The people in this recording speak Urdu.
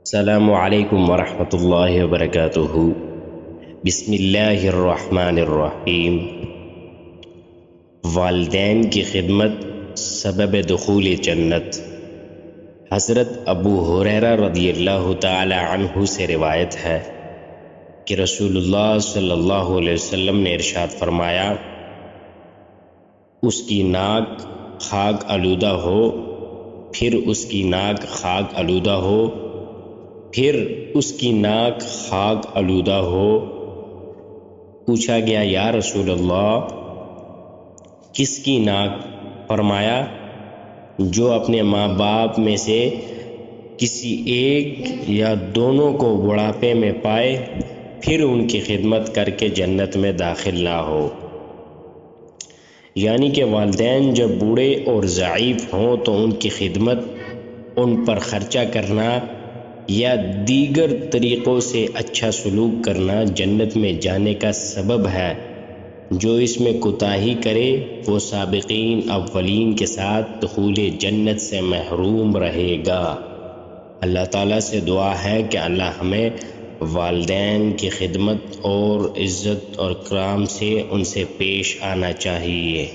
السلام علیکم ورحمۃ اللہ وبرکاتہ۔ بسم اللہ الرحمن الرحیم۔ والدین کی خدمت سبب دخول جنت۔ حضرت ابو ہریرہ رضی اللہ تعالی عنہ سے روایت ہے کہ رسول اللہ صلی اللہ علیہ وسلم نے ارشاد فرمایا، اس کی ناک خاک آلودہ ہو، پھر اس کی ناک خاک آلودہ ہو، پھر اس کی ناک خاک آلودہ ہو۔ پوچھا گیا، یا رسول اللہ، کس کی ناک؟ فرمایا، جو اپنے ماں باپ میں سے کسی ایک یا دونوں کو بڑھاپے میں پائے پھر ان کی خدمت کر کے جنت میں داخل نہ ہو۔ یعنی کہ والدین جب بوڑھے اور ضعیف ہوں تو ان کی خدمت، ان پر خرچہ کرنا یا دیگر طریقوں سے اچھا سلوک کرنا جنت میں جانے کا سبب ہے۔ جو اس میں کوتاہی کرے وہ سابقین اولین کے ساتھ دخول جنت سے محروم رہے گا۔ اللہ تعالیٰ سے دعا ہے کہ اللہ ہمیں والدین کی خدمت اور عزت اور کرام سے ان سے پیش آنا چاہیے۔